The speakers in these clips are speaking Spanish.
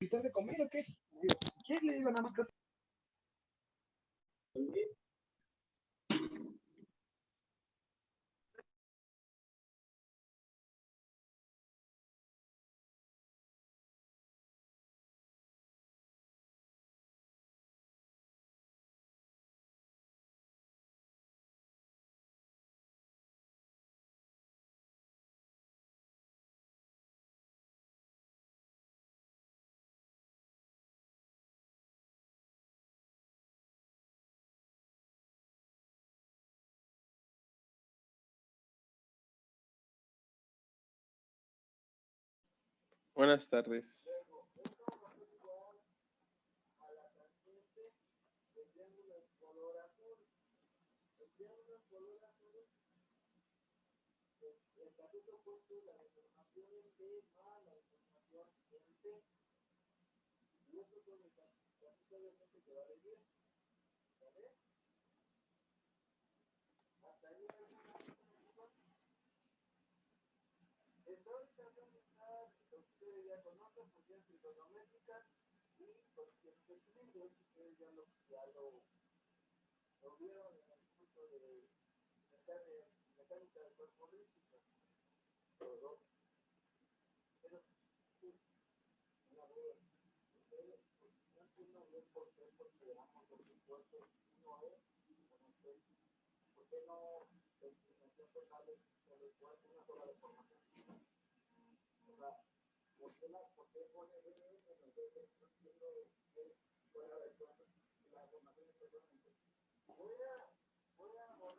¿Invitar de comer o qué? ¿Qué? Le digo nada más que... Buenas tardes.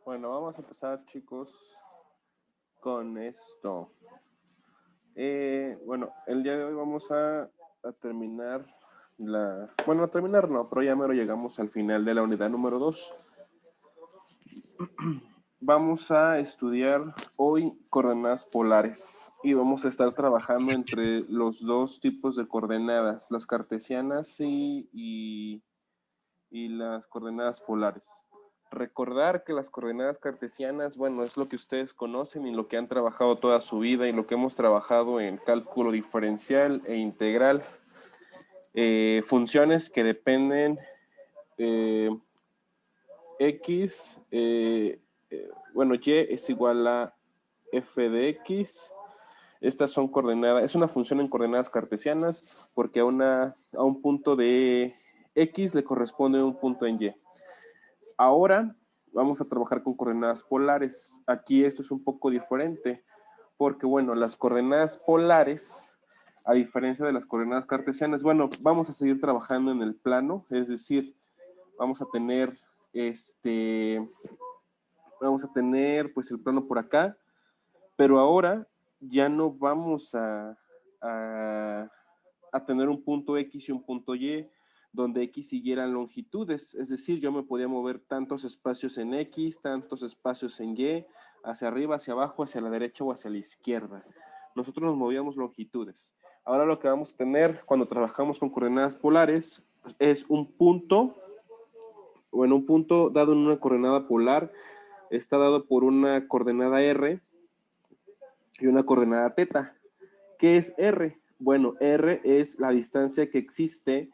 Bueno, vamos a empezar, chicos, con esto. Bueno, el día de hoy vamos a terminar Bueno, a terminar no, pero ya mero llegamos al final de la unidad número 2. Vamos a estudiar hoy coordenadas polares y vamos a estar trabajando entre los dos tipos de coordenadas, las cartesianas y las coordenadas polares. Recordar que las coordenadas cartesianas, bueno, es lo que ustedes conocen y lo que han trabajado toda su vida y lo que hemos trabajado en cálculo diferencial e integral. Funciones que dependen x, bueno, y es igual a f de x. Estas son coordenadas, es una función en coordenadas cartesianas porque a un punto de x le corresponde un punto en y. Ahora vamos a trabajar con coordenadas polares. Aquí esto es un poco diferente porque, bueno, las coordenadas polares, a diferencia de las coordenadas cartesianas, bueno, vamos a seguir trabajando en el plano, es decir, vamos a tener pues el plano por acá, pero ahora ya no vamos a tener un punto X y un punto Y, donde X siguieran longitudes, es decir, yo me podía mover tantos espacios en X, tantos espacios en Y, hacia arriba, hacia abajo, hacia la derecha o hacia la izquierda. Nosotros nos movíamos longitudes. Ahora lo que vamos a tener cuando trabajamos con coordenadas polares es un punto, bueno, un punto dado en una coordenada polar, está dado por una coordenada R y una coordenada θ. ¿Qué es R? Bueno, R es la distancia que existe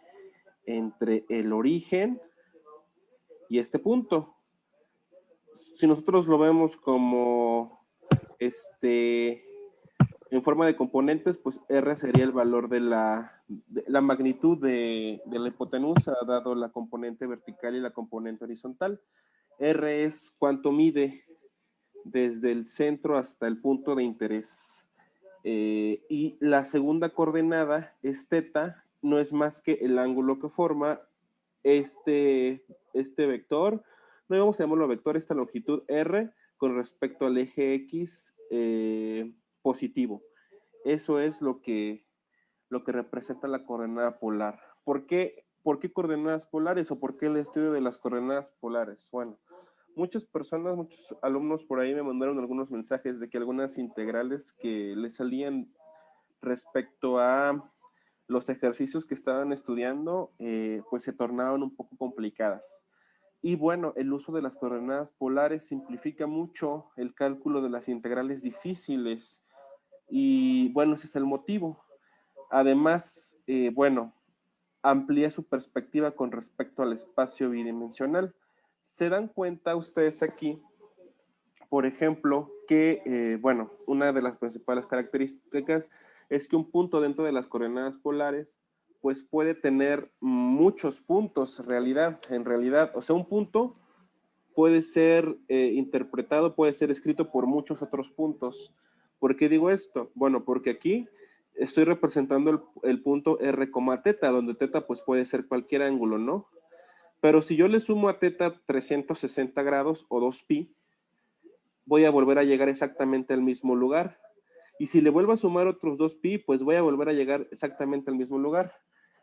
entre el origen y este punto. Si nosotros lo vemos como en forma de componentes, pues R sería el valor de la magnitud de la hipotenusa, dado la componente vertical y la componente horizontal. R es cuánto mide desde el centro hasta el punto de interés. Y la segunda coordenada es θ, no es más que el ángulo que forma este vector, no vamos a llamarlo vector, esta longitud R con respecto al eje X positivo. Eso es lo que representa la coordenada polar. ¿Por qué coordenadas polares o por qué el estudio de las coordenadas polares? Bueno, muchas personas, muchos alumnos por ahí me mandaron algunos mensajes de que algunas integrales que les salían respecto a los ejercicios que estaban estudiando, pues se tornaban un poco complicadas. Y bueno, el uso de las coordenadas polares simplifica mucho el cálculo de las integrales difíciles. Y bueno, ese es el motivo. Además, bueno, amplía su perspectiva con respecto al espacio bidimensional. Se dan cuenta ustedes aquí, por ejemplo, que, bueno, una de las principales características es que un punto dentro de las coordenadas polares, pues puede tener muchos puntos en realidad. O sea, un punto puede ser interpretado, puede ser escrito por muchos otros puntos. ¿Por qué digo esto? Bueno, porque aquí estoy representando el punto R, teta, donde teta pues puede ser cualquier ángulo, ¿no? Pero si yo le sumo a teta 360 grados o 2pi, voy a volver a llegar exactamente al mismo lugar. Y si le vuelvo a sumar otros 2pi, pues voy a volver a llegar exactamente al mismo lugar.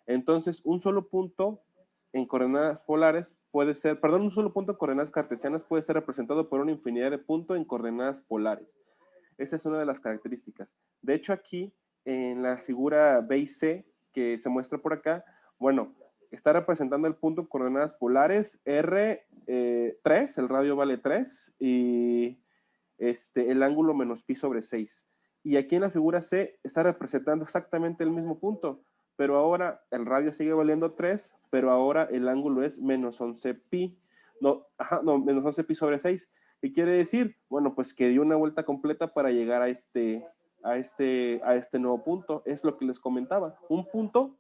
Entonces, un solo punto en coordenadas polares puede ser, perdón, un solo punto en coordenadas cartesianas puede ser representado por una infinidad de puntos en coordenadas polares. Esa es una de las características. De hecho, aquí, en la figura B y C, que se muestra por acá, bueno, está representando el punto en coordenadas polares R 3, el radio vale 3, y el ángulo menos pi sobre 6. Y aquí en la figura C está representando exactamente el mismo punto, pero ahora el radio sigue valiendo 3, pero ahora el ángulo es menos 11 pi. No, menos 11 pi sobre 6. ¿Qué quiere decir? Bueno, pues que dio una vuelta completa para llegar a este nuevo punto. Es lo que les comentaba. Un punto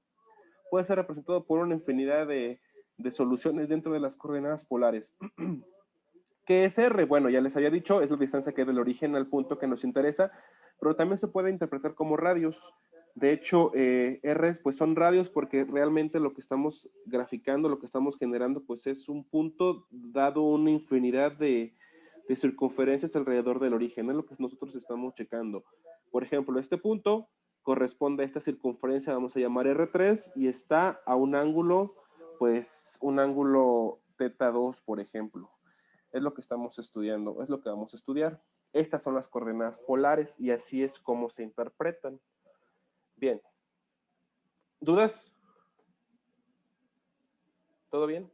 puede ser representado por una infinidad de soluciones dentro de las coordenadas polares. ¿Qué es R? Bueno, ya les había dicho, es la distancia que del origen al punto que nos interesa, pero también se puede interpretar como radios. De hecho, Rs pues son radios porque realmente lo que estamos graficando, lo que estamos generando, pues es un punto dado una infinidad de circunferencias alrededor del origen, es lo que nosotros estamos checando. Por ejemplo, este punto corresponde a esta circunferencia, vamos a llamar R3, y está a un ángulo, pues un ángulo teta 2, por ejemplo. Es lo que estamos estudiando, es lo que vamos a estudiar. Estas son las coordenadas polares y así es como se interpretan. Bien. ¿Dudas? ¿Todo bien?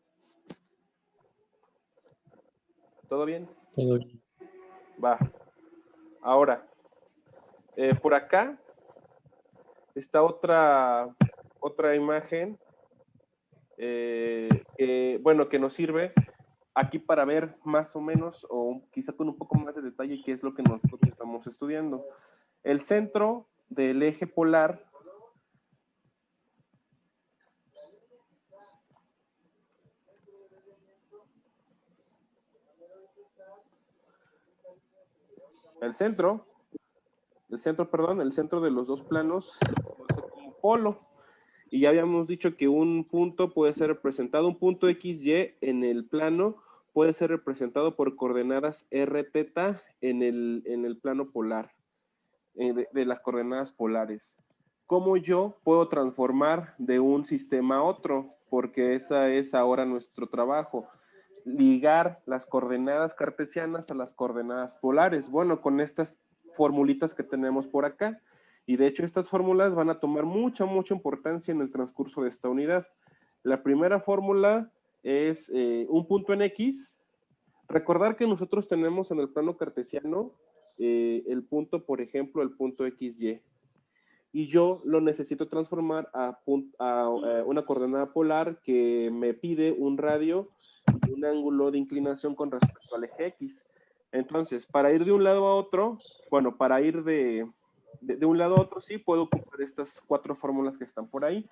¿Todo bien? Todo bien. Va. Ahora, por acá está otra imagen que nos sirve aquí para ver más o menos, o quizá con un poco más de detalle, qué es lo que nosotros estamos estudiando. El centro del eje polar el centro de los dos planos se conoce como polo. Y ya habíamos dicho que un punto puede ser representado, un punto XY en el plano puede ser representado por coordenadas R teta en el plano polar, de las coordenadas polares. ¿Cómo yo puedo transformar de un sistema a otro? Porque esa es ahora nuestro trabajo. Ligar las coordenadas cartesianas a las coordenadas polares. Bueno, con estas formulitas que tenemos por acá. Y de hecho estas fórmulas van a tomar mucha importancia en el transcurso de esta unidad. La primera fórmula es un punto en X. Recordar que nosotros tenemos en el plano cartesiano el punto, por ejemplo, el punto XY. Y yo lo necesito transformar a una coordenada polar que me pide un radio y un ángulo de inclinación con respecto al eje X. Entonces, para ir de un lado a otro, bueno, para ir de un lado a otro, sí puedo ocupar estas 4 fórmulas que están por ahí.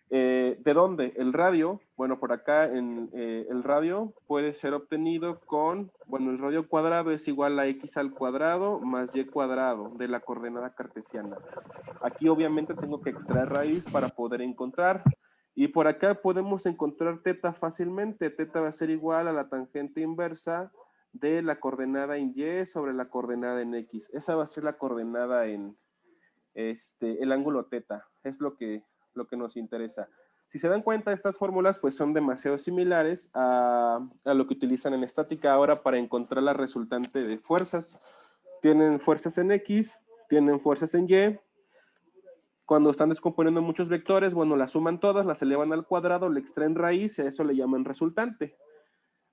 ¿De dónde? El radio, bueno, por acá el radio puede ser obtenido con, bueno, el radio cuadrado es igual a x al cuadrado más y cuadrado de la coordenada cartesiana. Aquí obviamente tengo que extraer raíz para poder encontrar. Y por acá podemos encontrar teta fácilmente. Teta va a ser igual a la tangente inversa de la coordenada en y sobre la coordenada en x. Esa va a ser la coordenada en el ángulo teta. Es lo que nos interesa. Si se dan cuenta, estas fórmulas pues son demasiado similares a lo que utilizan en estática ahora para encontrar la resultante de fuerzas. Tienen fuerzas en x, tienen fuerzas en y. Cuando están descomponiendo muchos vectores, bueno, las suman todas, las elevan al cuadrado, le extraen raíz y a eso le llaman resultante.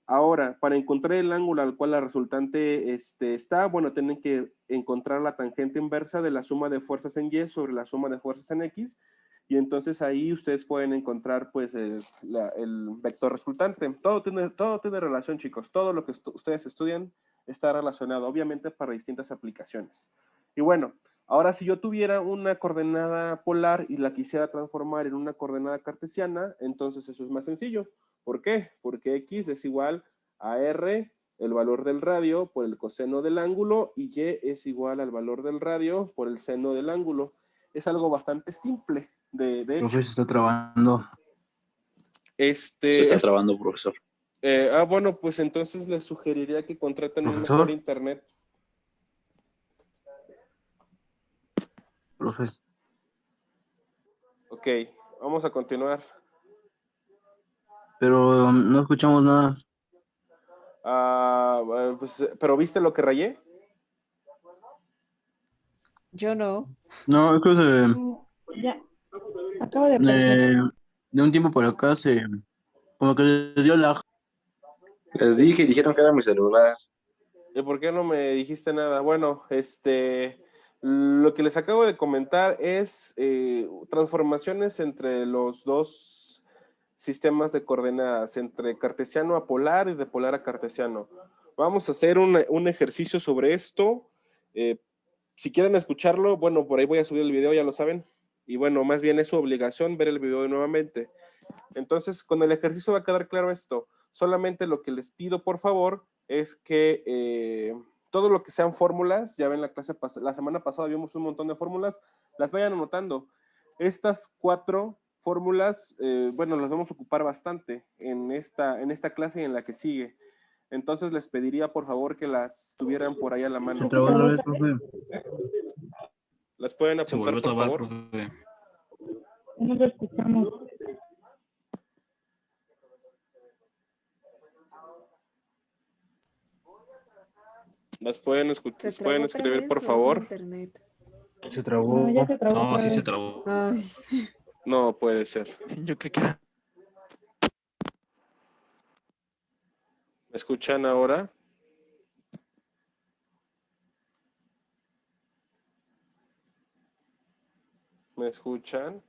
Ahora, para encontrar el ángulo al cual la resultante está, bueno, tienen que encontrar la tangente inversa de la suma de fuerzas en y sobre la suma de fuerzas en x. y entonces ahí ustedes pueden encontrar pues el vector resultante. Todo tiene relación, chicos. Todo lo que ustedes estudian está relacionado, obviamente para distintas aplicaciones. Y bueno, ahora si yo tuviera una coordenada polar y la quisiera transformar en una coordenada cartesiana, entonces eso es más sencillo. ¿Por qué? Porque X es igual a R, el valor del radio, por el coseno del ángulo, y Y es igual al valor del radio por el seno del ángulo. Es algo bastante simple. De hecho. Profe, se está trabando. Se está trabando, profesor. Bueno, pues entonces les sugeriría que contraten un ¿Profesor? mejor internet. Profe. Ok, vamos a continuar. Pero no escuchamos nada. Pues, ¿pero viste lo que rayé? Yo no. No, es que Ya, acabo de aparecer. de un tiempo por acá como que le dio lag. Les dije y dijeron que era mi celular. ¿Y por qué no me dijiste nada? Bueno, lo que les acabo de comentar es transformaciones entre los dos sistemas de coordenadas, entre cartesiano a polar y de polar a cartesiano. Vamos a hacer un ejercicio sobre esto. Si quieren escucharlo, bueno, por ahí voy a subir el video, ya lo saben. Y bueno, más bien es su obligación ver el video nuevamente. Entonces, con el ejercicio va a quedar claro esto. Solamente lo que les pido, por favor, es que todo lo que sean fórmulas, ya ven la semana pasada vimos un montón de fórmulas, las vayan anotando. Estas 4 fórmulas, bueno, las vamos a ocupar bastante en esta clase y en la que sigue. Entonces les pediría, por favor, que las tuvieran por ahí a la mano. Otra vez, profe. ¿Las pueden Se apuntar, volvió a por trabar, favor? profe. No lo escuchamos. ¿Las pueden ¿Se escribir, por otra vez o es mi favor? internet? Se trabó. No, ya se trabó. No, otra sí se vez. trabó. Ay, No puede ser. Yo creo que era. ¿Me escuchan ahora? ¿Me escuchan?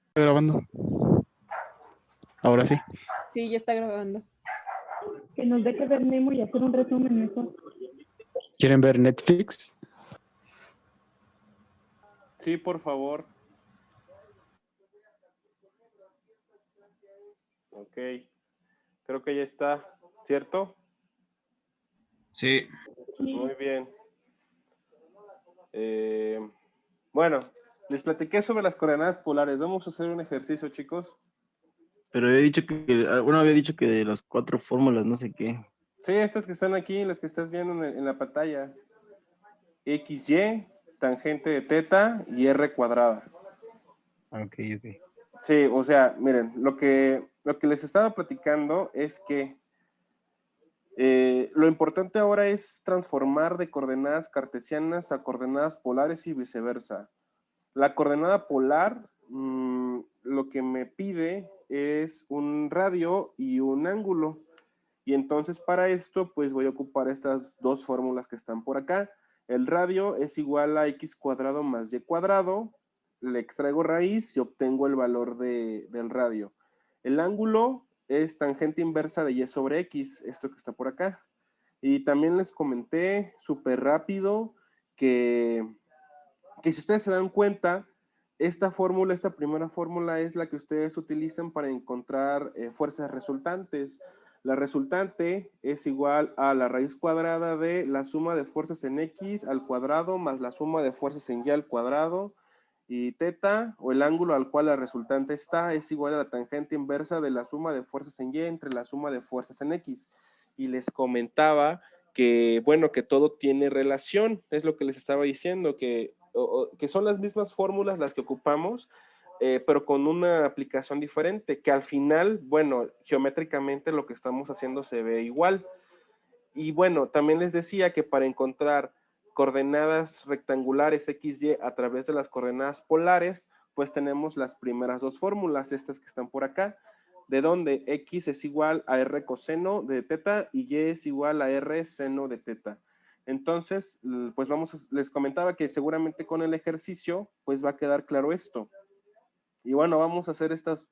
Está grabando. Ahora sí. sí, ya está grabando. Que nos deje ver Nemo y hacer un resumen mejor. ¿Quieren ver Netflix? Sí, por favor. Ok. Creo que ya está, ¿cierto? Sí. Muy bien. Bueno, les platiqué sobre las coordenadas polares. Vamos a hacer un ejercicio, chicos. Pero había dicho que de las 4 fórmulas, no sé qué. Sí, estas que están aquí, las que estás viendo en la pantalla. XY, tangente de teta y R cuadrada. Ok. Sí, o sea, miren, lo que les estaba platicando es que lo importante ahora es transformar de coordenadas cartesianas a coordenadas polares y viceversa. La coordenada polar, lo que me pide es un radio y un ángulo. Y entonces para esto, pues voy a ocupar estas dos fórmulas que están por acá. El radio es igual a x cuadrado más y cuadrado. Le extraigo raíz y obtengo el valor del radio. El ángulo es tangente inversa de y sobre x, esto que está por acá. Y también les comenté súper rápido que si ustedes se dan cuenta, esta primera fórmula es la que ustedes utilizan para encontrar fuerzas resultantes. La resultante es igual a la raíz cuadrada de la suma de fuerzas en x al cuadrado más la suma de fuerzas en y al cuadrado, y teta, o el ángulo al cual la resultante está, es igual a la tangente inversa de la suma de fuerzas en y entre la suma de fuerzas en x. Y les comentaba que, bueno, que todo tiene relación, es lo que les estaba diciendo, que son las mismas fórmulas las que ocupamos, pero con una aplicación diferente, que al final, bueno, geométricamente lo que estamos haciendo se ve igual. Y bueno, también les decía que para encontrar coordenadas rectangulares XY a través de las coordenadas polares, pues tenemos las primeras dos fórmulas, estas que están por acá, de donde X es igual a R coseno de teta y Y es igual a R seno de teta. Entonces, pues les comentaba que seguramente con el ejercicio, pues va a quedar claro esto. Y bueno, vamos a hacer estas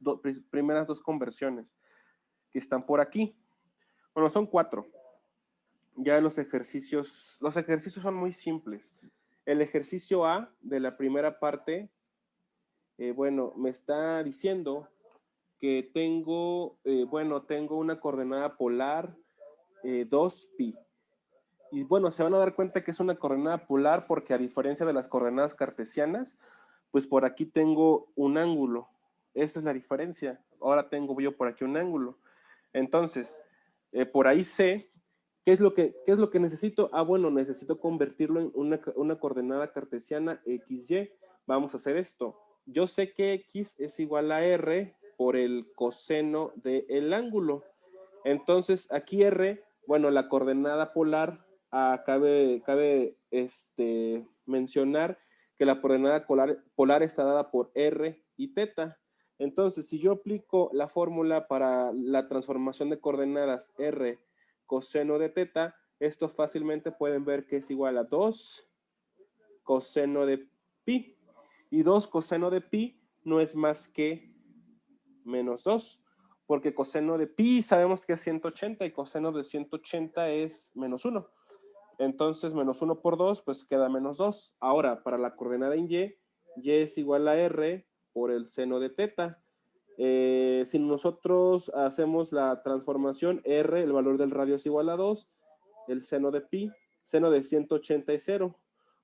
primeras dos conversiones que están por aquí. Bueno, son 4. Ya los ejercicios son muy simples. El ejercicio A de la primera parte, bueno, me está diciendo que tengo una coordenada polar 2pi. Y bueno, se van a dar cuenta que es una coordenada polar porque a diferencia de las coordenadas cartesianas, pues por aquí tengo un ángulo. Esa es la diferencia. Ahora tengo yo por aquí un ángulo. Entonces, por ahí sé, ¿qué es lo que necesito? Ah, bueno, necesito convertirlo en una coordenada cartesiana XY. Vamos a hacer esto. Yo sé que X es igual a R por el coseno del ángulo. Entonces, aquí R, bueno, la coordenada polar, cabe mencionar que la coordenada polar está dada por R y teta. Entonces, si yo aplico la fórmula para la transformación de coordenadas R coseno de teta, esto fácilmente pueden ver que es igual a 2 coseno de pi. Y 2 coseno de pi no es más que menos 2, porque coseno de pi sabemos que es 180 y coseno de 180 es menos 1. Entonces, menos 1 por 2, pues queda menos 2. Ahora, para la coordenada en y es igual a r por el seno de teta. Si nosotros hacemos la transformación, r, el valor del radio es igual a 2, el seno de pi, seno de 180 es 0.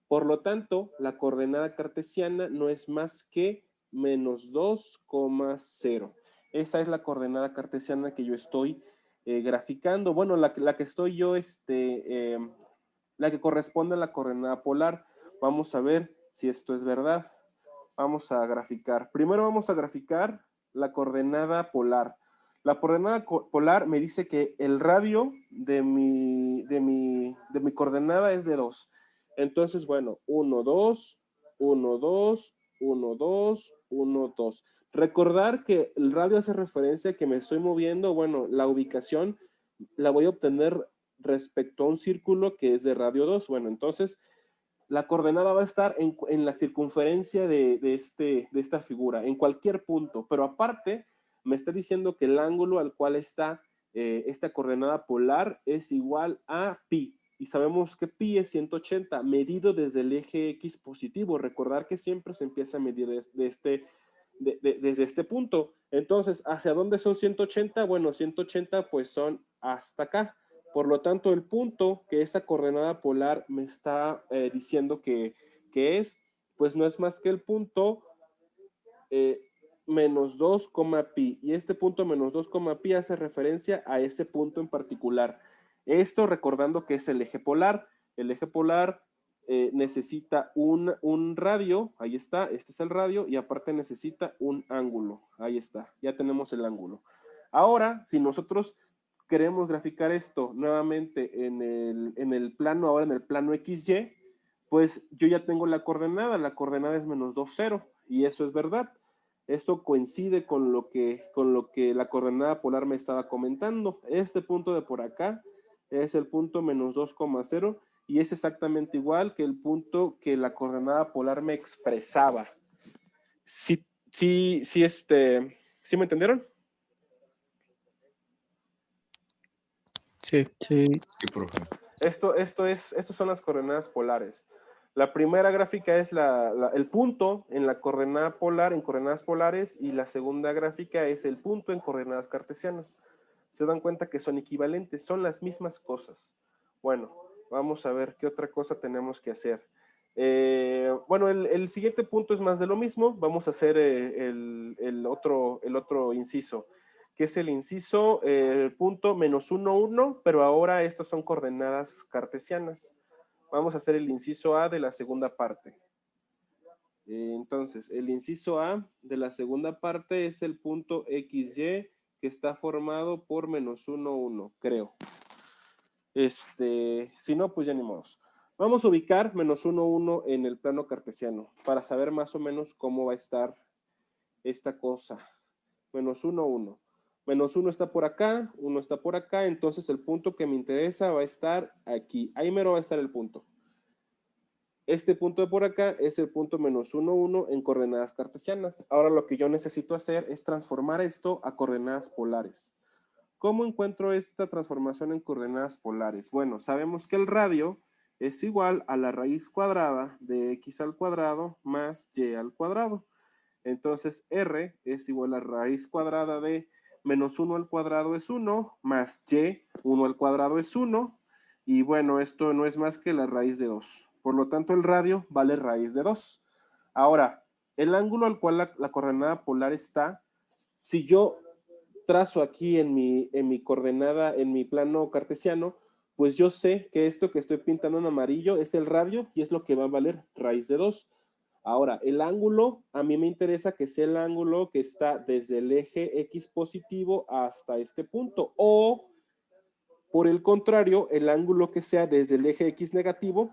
Por lo tanto, la coordenada cartesiana no es más que menos 2,0. Esa es la coordenada cartesiana que yo estoy graficando. Bueno, la que estoy yo, la que corresponde a la coordenada polar. Vamos a ver si esto es verdad. Vamos a graficar. Primero vamos a graficar la coordenada polar. La coordenada polar me dice que el radio de mi coordenada es de 2. Entonces, bueno, 1, 2, 1, 2, 1, 2, 1, 2. Recordar que el radio hace referencia a que me estoy moviendo, bueno, la ubicación la voy a obtener respecto a un círculo que es de radio 2. Bueno, entonces la coordenada va a estar en la circunferencia de esta figura, en cualquier punto, pero aparte me está diciendo que el ángulo al cual está esta coordenada polar es igual a pi, y sabemos que pi es 180, medido desde el eje X positivo. Recordar que siempre se empieza a medir desde este punto. Entonces, ¿hacia dónde son 180? Bueno, 180 pues son hasta acá. Por lo tanto, el punto que esa coordenada polar me está diciendo que es, pues no es más que el punto menos 2, pi. Y este punto menos 2, pi hace referencia a ese punto en particular. Esto recordando que es el eje polar. El eje polar necesita un radio, ahí está, este es el radio, y aparte necesita un ángulo, ahí está, ya tenemos el ángulo. Ahora, si nosotros queremos graficar esto nuevamente en el plano, ahora en el plano XY, pues yo ya tengo la coordenada es menos 2, 0, y eso es verdad. Eso coincide con lo que la coordenada polar me estaba comentando. Este punto de por acá es el punto menos 2,0 y es exactamente igual que el punto que la coordenada polar me expresaba. ¿Sí me entendieron? Sí. Sí. Sí, profe. Estos son las coordenadas polares. La primera gráfica es el punto en la coordenada polar, en coordenadas polares, y la segunda gráfica es el punto en coordenadas cartesianas. Se dan cuenta que son equivalentes, son las mismas cosas. Bueno, vamos a ver qué otra cosa tenemos que hacer. Bueno, el siguiente punto es más de lo mismo. Vamos a hacer el otro inciso, que es el inciso, punto menos 1, 1, pero ahora estas son coordenadas cartesianas. Vamos a hacer el inciso A de la segunda parte. Entonces, el inciso A de la segunda parte es el punto XY que está formado por menos 1, 1, creo. Si no, pues ya ni modo. Vamos a ubicar menos 1, 1 en el plano cartesiano para saber más o menos cómo va a estar esta cosa. Menos 1, 1. Menos 1 está por acá, 1 está por acá, entonces el punto que me interesa va a estar aquí. Ahí mero va a estar el punto. Este punto de por acá es el punto -1, en coordenadas cartesianas. Ahora lo que yo necesito hacer es transformar esto a coordenadas polares. ¿Cómo encuentro esta transformación en coordenadas polares? Bueno, sabemos que el radio es igual a la raíz cuadrada de x al cuadrado más y al cuadrado. Entonces R es igual a raíz cuadrada de -1 al cuadrado es 1, más y, 1 al cuadrado es 1, y bueno, esto no es más que la raíz de 2. Por lo tanto, el radio vale raíz de 2. Ahora, el ángulo al cual la coordenada polar está, si yo trazo aquí en mi coordenada, en mi plano cartesiano, pues yo sé que esto que estoy pintando en amarillo es el radio y es lo que va a valer raíz de 2. Ahora, el ángulo, a mí me interesa que sea el ángulo que está desde el eje X positivo hasta este punto, o por el contrario, el ángulo que sea desde el eje X negativo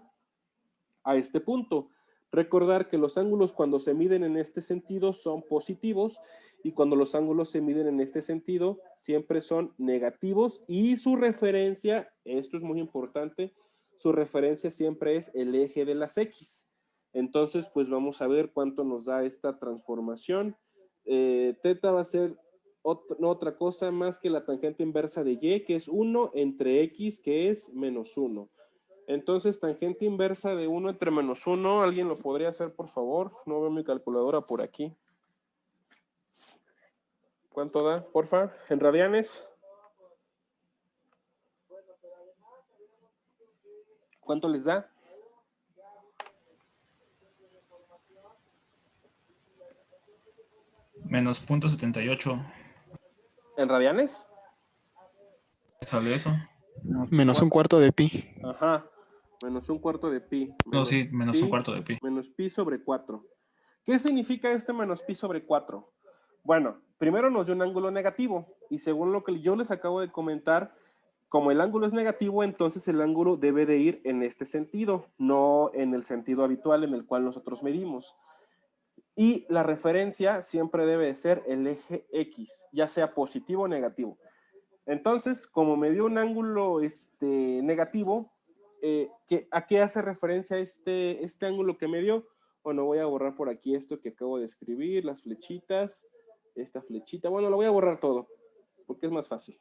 a este punto. Recordar que los ángulos cuando se miden en este sentido son positivos y cuando los ángulos se miden en este sentido siempre son negativos y su referencia, esto es muy importante, su referencia siempre es el eje de las X. Entonces, pues vamos a ver cuánto nos da esta transformación. Teta va a ser no otra cosa más que la tangente inversa de Y, que es 1 entre X, que es -1. Entonces, tangente inversa de 1 entre -1, ¿alguien lo podría hacer, por favor? No veo mi calculadora por aquí. ¿Cuánto da, porfa? ¿En radianes? ¿Cuánto les da? Menos .78. ¿En radianes? ¿Sale eso? Menos un cuarto de pi. Ajá, menos un cuarto de pi. No, sí, menos pi, un cuarto de pi. Menos pi sobre 4. ¿Qué significa este menos pi sobre 4? Bueno, primero nos dio un ángulo negativo y según lo que yo les acabo de comentar, como el ángulo es negativo, entonces el ángulo debe de ir en este sentido, no en el sentido habitual en el cual nosotros medimos. Y la referencia siempre debe de ser el eje X, ya sea positivo o negativo. Entonces, como me dio un ángulo negativo, ¿a qué hace referencia este ángulo que me dio? Bueno, voy a borrar por aquí esto que acabo de escribir, las flechitas, esta flechita. Bueno, lo voy a borrar todo, porque es más fácil.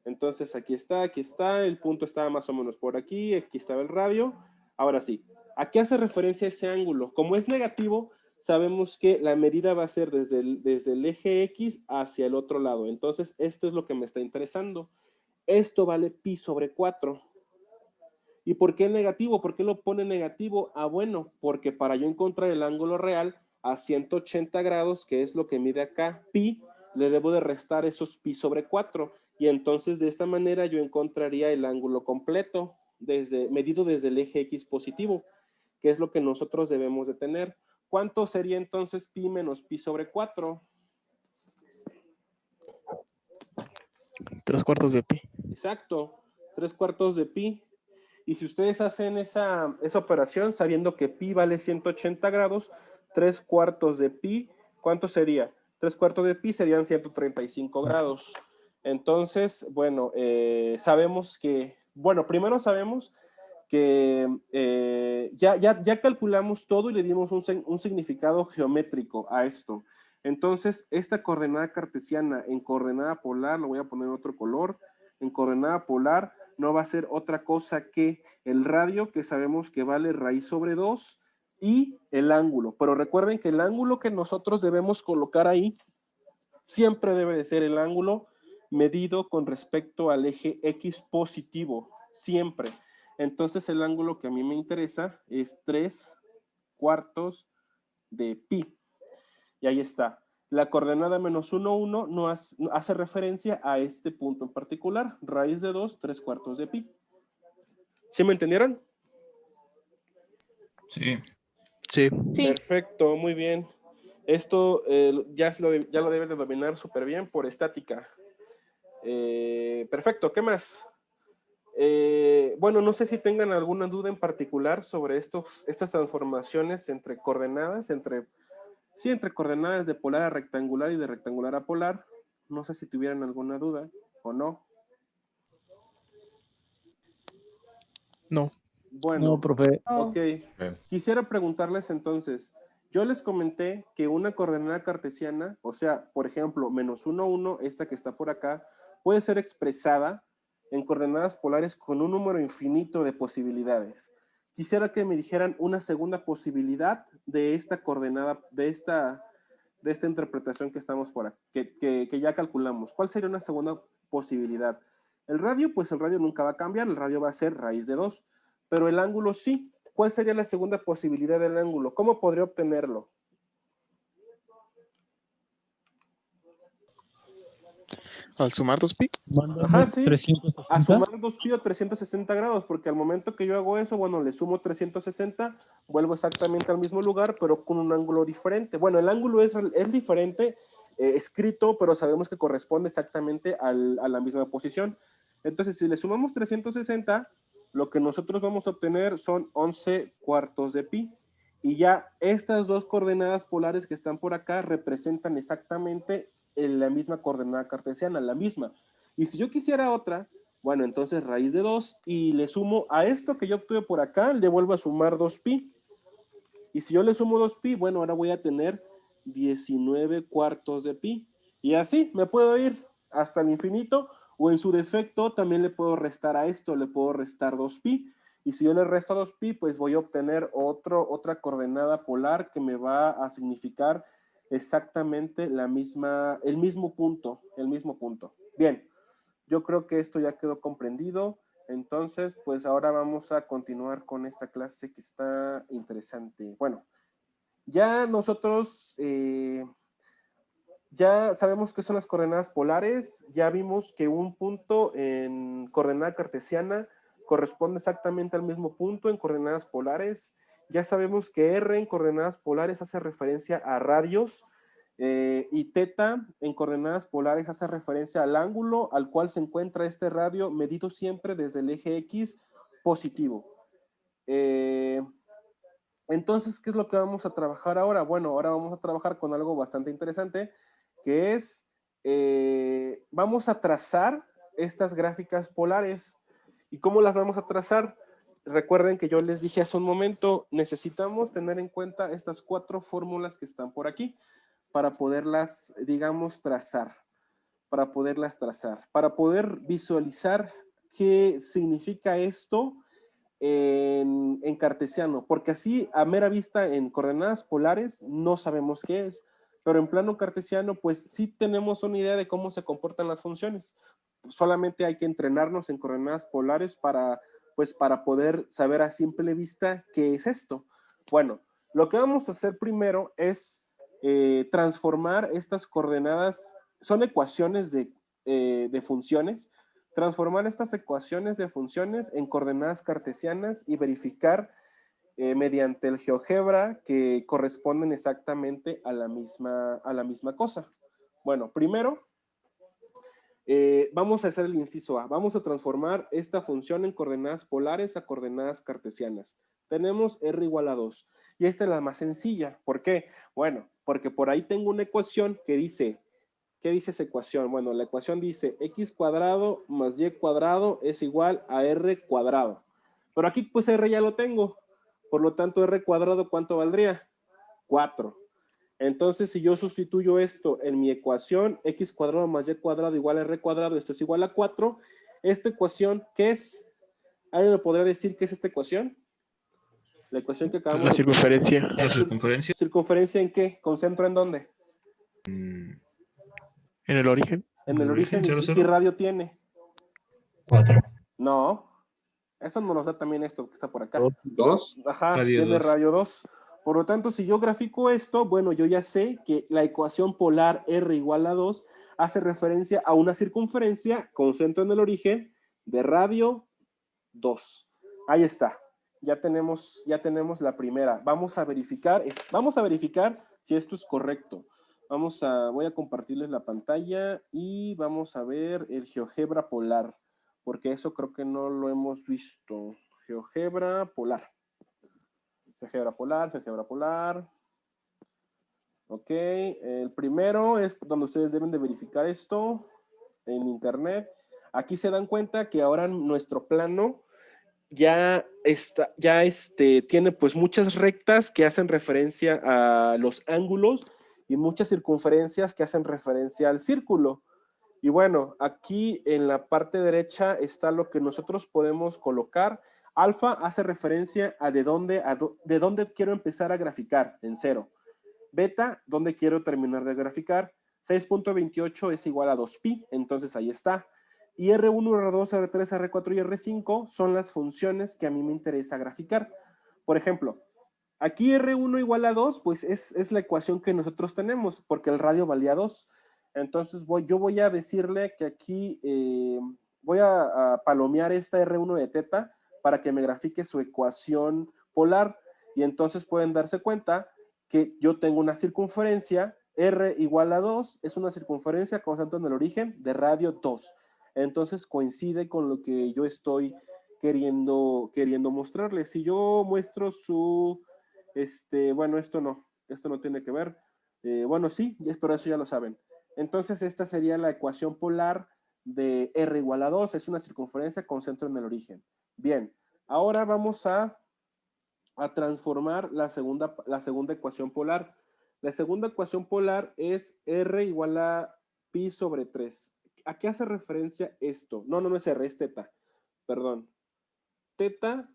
Entonces, aquí está, el punto estaba más o menos por aquí estaba el radio. Ahora sí, ¿a qué hace referencia ese ángulo? Como es negativo, sabemos que la medida va a ser desde el eje X hacia el otro lado. Entonces, esto es lo que me está interesando. Esto vale pi sobre 4. ¿Y por qué negativo? ¿Por qué lo pone negativo? Ah, bueno, porque para yo encontrar el ángulo real a 180 grados, que es lo que mide acá, pi, le debo de restar esos pi sobre 4. Y entonces de esta manera yo encontraría el ángulo completo, medido desde el eje X positivo, que es lo que nosotros debemos de tener. ¿Cuánto sería entonces pi menos pi sobre 4? 3 cuartos de pi. Exacto, 3/4 de pi. Y si ustedes hacen esa operación sabiendo que pi vale 180 grados, 3/4 de pi, ¿cuánto sería? 3/4 de pi serían 135 grados. Entonces, bueno, primero sabemos que ya calculamos todo y le dimos un significado geométrico a esto. Entonces, esta coordenada cartesiana en coordenada polar, lo voy a poner en otro color, en coordenada polar no va a ser otra cosa que el radio, que sabemos que vale raíz sobre 2, y el ángulo. Pero recuerden que el ángulo que nosotros debemos colocar ahí siempre debe de ser el ángulo medido con respecto al eje X positivo, siempre. Entonces el ángulo que a mí me interesa es 3/4 de pi. Y ahí está. La coordenada -1, 1 no hace referencia a este punto en particular. Raíz de 2, 3/4 de pi. ¿Sí me entendieron? Sí. Sí. Sí. Perfecto, muy bien. Esto ya lo deben de dominar súper bien por estática. Perfecto, ¿qué más? Bueno, no sé si tengan alguna duda en particular sobre estas transformaciones entre coordenadas, entre coordenadas de polar a rectangular y de rectangular a polar. No sé si tuvieran alguna duda o no. No. Bueno, No, profe. No. ok. Quisiera preguntarles entonces, yo les comenté que una coordenada cartesiana, o sea, por ejemplo, -1, 1, esta que está por acá, puede ser expresada en coordenadas polares con un número infinito de posibilidades. Quisiera que me dijeran una segunda posibilidad de esta coordenada, de esta interpretación que estamos por aquí, que ya calculamos. ¿Cuál sería una segunda posibilidad? El radio, pues el radio nunca va a cambiar, el radio va a ser raíz de 2, pero el ángulo sí. ¿Cuál sería la segunda posibilidad del ángulo? ¿Cómo podría obtenerlo? Al sumar 2pi. Ajá, sí. 360. A sumar 2pi o 360 grados, porque al momento que yo hago eso, bueno, le sumo 360, vuelvo exactamente al mismo lugar, pero con un ángulo diferente. Bueno, el ángulo es diferente, escrito, pero sabemos que corresponde exactamente a la misma posición. Entonces, si le sumamos 360, lo que nosotros vamos a obtener son 11 cuartos de pi. Y ya estas dos coordenadas polares que están por acá representan exactamente la misma coordenada cartesiana, la misma. Y si yo quisiera otra, bueno, entonces raíz de 2 y le sumo a esto que yo obtuve por acá, le vuelvo a sumar 2pi. Y si yo le sumo 2pi, bueno, ahora voy a tener 19 cuartos de pi. Y así me puedo ir hasta el infinito, o en su defecto también le puedo restar a esto, le puedo restar 2pi. Y si yo le resto 2pi, pues voy a obtener otra coordenada polar que me va a significar exactamente el mismo punto. Bien, yo creo que esto ya quedó comprendido. Entonces, pues ahora vamos a continuar con esta clase que está interesante. Bueno, ya nosotros ya sabemos qué son las coordenadas polares, ya vimos que un punto en coordenada cartesiana corresponde exactamente al mismo punto en coordenadas polares, ya sabemos que R en coordenadas polares hace referencia a radios, y teta en coordenadas polares hace referencia al ángulo al cual se encuentra este radio medido siempre desde el eje X positivo. Entonces, ¿qué es lo que vamos a trabajar ahora? Bueno, ahora vamos a trabajar con algo bastante interesante, que es, vamos a trazar estas gráficas polares. ¿Y cómo las vamos a trazar? Recuerden que yo les dije hace un momento, necesitamos tener en cuenta estas 4 fórmulas que están por aquí, para poderlas, digamos, trazar, para poder visualizar qué significa esto en cartesiano, porque así a mera vista en coordenadas polares no sabemos qué es, pero en plano cartesiano pues sí tenemos una idea de cómo se comportan las funciones. Solamente hay que entrenarnos en coordenadas polares para poder saber a simple vista qué es esto. Bueno, lo que vamos a hacer primero es transformar estas coordenadas, son ecuaciones de funciones, transformar estas ecuaciones de funciones en coordenadas cartesianas y verificar mediante el GeoGebra que corresponden exactamente a la misma cosa. Bueno, primero vamos a hacer el inciso A. Vamos a transformar esta función en coordenadas polares a coordenadas cartesianas. Tenemos R igual a 2. Y esta es la más sencilla. ¿Por qué? Bueno, porque por ahí tengo una ecuación que dice, ¿qué dice esa ecuación? Bueno, la ecuación dice x cuadrado más y cuadrado es igual a r cuadrado. Pero aquí pues r ya lo tengo. Por lo tanto, r cuadrado, ¿cuánto valdría? 4. Entonces, si yo sustituyo esto en mi ecuación, x cuadrado más y cuadrado igual a r cuadrado, esto es igual a 4. Esta ecuación, ¿qué es? ¿Alguien me podría decir qué es esta ecuación? La ecuación que acabamos La de... circunferencia. La circunferencia. ¿Circunferencia en qué? ¿Concentro en dónde? En el origen. En el origen. cero, ¿Y cero. qué radio tiene? 4. No. Eso nos lo da también esto que está por acá. 2. Ajá, Radio tiene 2. radio 2. Por lo tanto, si yo grafico esto, bueno, yo ya sé que la ecuación polar R igual a 2 hace referencia a una circunferencia con centro en el origen de radio 2. Ahí está. Ya tenemos la primera. Vamos a verificar si esto es correcto. Voy a compartirles la pantalla y vamos a ver el GeoGebra polar, porque eso creo que no lo hemos visto. GeoGebra polar. GeoGebra polar. Ok, el primero es donde ustedes deben de verificar esto en internet. Aquí se dan cuenta que ahora nuestro plano tiene pues muchas rectas que hacen referencia a los ángulos y muchas circunferencias que hacen referencia al círculo. Y bueno, aquí en la parte derecha está lo que nosotros podemos colocar. Alfa hace referencia a de dónde quiero empezar a graficar, en 0. Beta, ¿dónde quiero terminar de graficar? 6.28 es igual a 2pi, entonces ahí está. Y R1, R2, R3, R4 y R5 son las funciones que a mí me interesa graficar. Por ejemplo, aquí R1 igual a 2, pues es la ecuación que nosotros tenemos, porque el radio valía 2. Entonces yo voy a decirle que aquí voy a palomear esta R1 de teta para que me grafique su ecuación polar. Y entonces pueden darse cuenta que yo tengo una circunferencia, R igual a 2, es una circunferencia constante en el origen de radio 2. Entonces coincide con lo que yo estoy queriendo mostrarles. Si yo muestro su, bueno, esto no tiene que ver. Bueno, sí, pero eso ya lo saben. Entonces esta sería la ecuación polar de R igual a 2, es una circunferencia con centro en el origen. Bien, ahora vamos a transformar la segunda ecuación polar. La segunda ecuación polar es R igual a pi sobre 3. ¿A qué hace referencia esto? No es R, es teta. Perdón. Teta,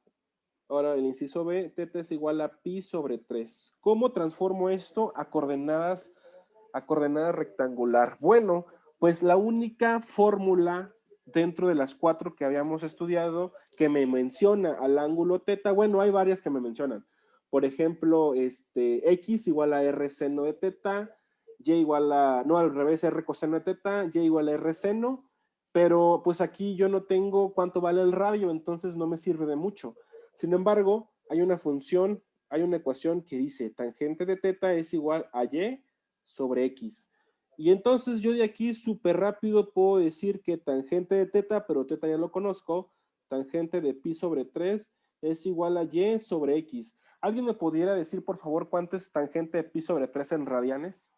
ahora el inciso B, teta es igual a pi sobre 3. ¿Cómo transformo esto a coordenadas rectangular? Bueno, pues la única fórmula dentro de las 4 que habíamos estudiado que me menciona al ángulo teta, bueno, hay varias que me mencionan. Por ejemplo, X igual a R seno de teta, Y igual a, no, al revés, R coseno de teta, Y igual a R seno, pero pues aquí yo no tengo cuánto vale el radio, entonces no me sirve de mucho. Sin embargo, hay una función, hay una ecuación que dice tangente de teta es igual a Y sobre X. Y entonces yo de aquí súper rápido puedo decir que tangente de teta, pero teta ya lo conozco, tangente de pi sobre 3 es igual a Y sobre X. ¿Alguien me pudiera decir, por favor, cuánto es tangente de pi sobre 3 en radianes?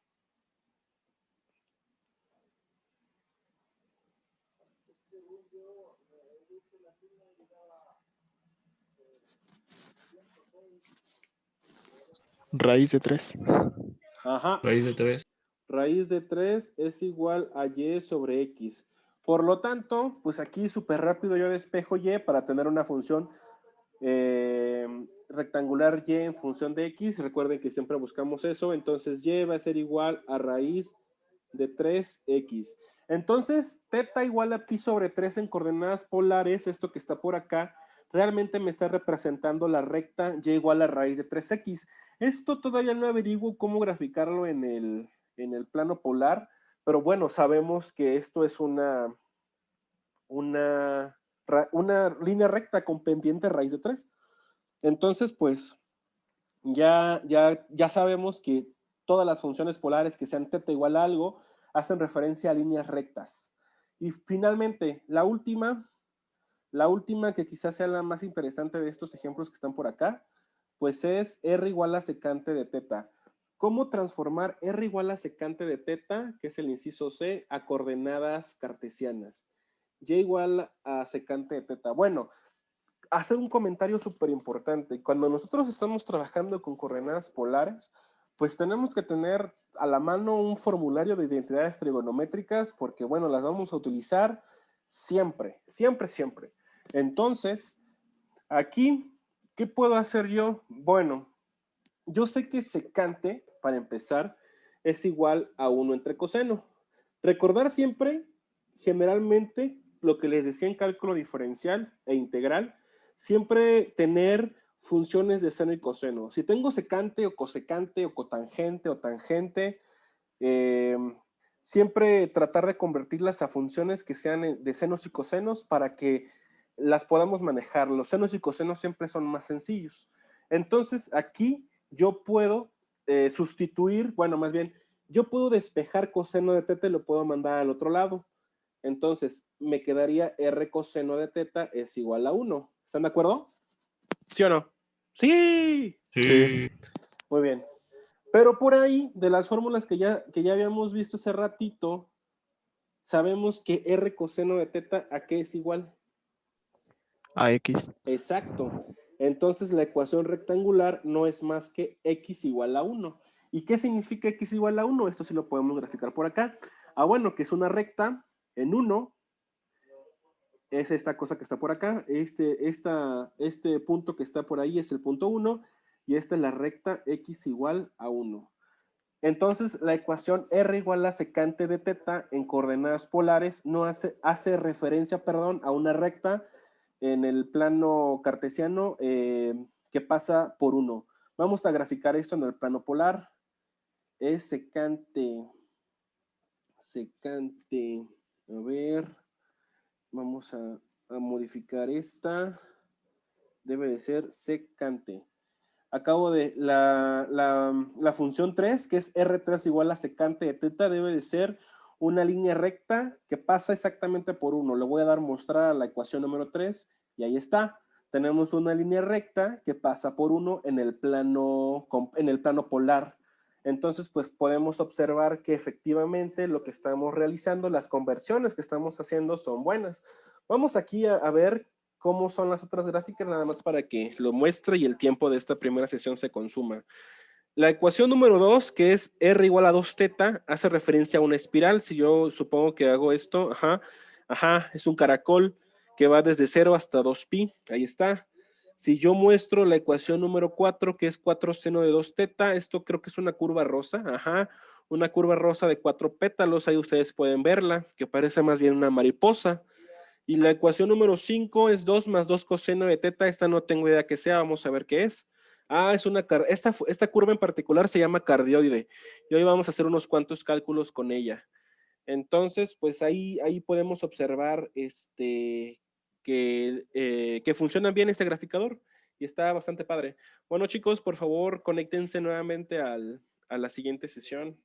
Raíz de 3. Ajá. Raíz de 3. Raíz de 3 es igual a Y sobre X. Por lo tanto, pues aquí súper rápido yo despejo Y para tener una función rectangular Y en función de X. Recuerden que siempre buscamos eso. Entonces Y va a ser igual a raíz de 3X. Entonces, teta igual a pi sobre 3 en coordenadas polares, esto que está por acá, realmente me está representando la recta Y igual a raíz de 3X. Esto todavía no averiguo cómo graficarlo en el plano polar, pero bueno, sabemos que esto es una línea recta con pendiente raíz de 3. Entonces, pues, ya sabemos que todas las funciones polares que sean teta igual a algo hacen referencia a líneas rectas. Y finalmente, la última que quizás sea la más interesante de estos ejemplos que están por acá, pues es R igual a secante de teta. ¿Cómo transformar R igual a secante de teta, que es el inciso C, a coordenadas cartesianas? Y igual a secante de teta. Bueno, hacer un comentario súper importante. Cuando nosotros estamos trabajando con coordenadas polares, pues tenemos que tener a la mano un formulario de identidades trigonométricas porque, bueno, las vamos a utilizar siempre, siempre, siempre. Entonces, aquí, ¿qué puedo hacer yo? Bueno, yo sé que secante, para empezar, es igual a 1 entre coseno. Recordar siempre, generalmente, lo que les decía en cálculo diferencial e integral, siempre tener funciones de seno y coseno. Si tengo secante o cosecante o cotangente o tangente, siempre tratar de convertirlas a funciones que sean de senos y cosenos para que las podamos manejar. Los senos y cosenos siempre son más sencillos. Entonces, aquí yo puedo sustituir, bueno, más bien, yo puedo despejar coseno de teta y lo puedo mandar al otro lado. Entonces, me quedaría R coseno de teta es igual a 1. ¿Están de acuerdo? ¿Sí o no? ¡Sí! Sí. Muy bien. Pero por ahí, de las fórmulas que ya habíamos visto hace ratito, sabemos que R coseno de teta, ¿a qué es igual? AX. Exacto. Entonces la ecuación rectangular no es más que x igual a 1. ¿Y qué significa x igual a 1? Esto sí lo podemos graficar por acá. Ah, bueno, que es una recta en 1. Es esta cosa que está por acá. Este punto que está por ahí es el punto 1. Y esta es la recta x igual a 1. Entonces, la ecuación r igual a secante de teta en coordenadas polares no hace referencia, a una recta en el plano cartesiano que pasa por 1. Vamos a graficar esto en el plano polar. Es secante. A ver, vamos a modificar esta. Debe de ser secante. Acabo de, la función 3, que es R3 igual a secante de teta, debe de ser una línea recta que pasa exactamente por 1. Le voy a dar mostrar a la ecuación número 3 y ahí está. Tenemos una línea recta que pasa por 1 en el plano polar. Entonces, pues podemos observar que efectivamente lo que estamos realizando, las conversiones que estamos haciendo son buenas. Vamos aquí a ver cómo son las otras gráficas, nada más para que lo muestre y el tiempo de esta primera sesión se consuma. La ecuación número 2, que es R igual a 2 teta, hace referencia a una espiral. Si yo supongo que hago esto, es un caracol que va desde 0 hasta 2pi, ahí está. Si yo muestro la ecuación número 4, que es 4 seno de 2 teta, esto creo que es una curva rosa, una curva rosa de 4 pétalos, ahí ustedes pueden verla, que parece más bien una mariposa. Y la ecuación número 5 es 2 más 2 coseno de teta. Esta no tengo idea qué sea, vamos a ver qué es. Esta curva en particular se llama cardioide. Y hoy vamos a hacer unos cuantos cálculos con ella. Entonces, pues ahí podemos observar que funciona bien este graficador. Y está bastante padre. Bueno, chicos, por favor, conéctense nuevamente a la siguiente sesión.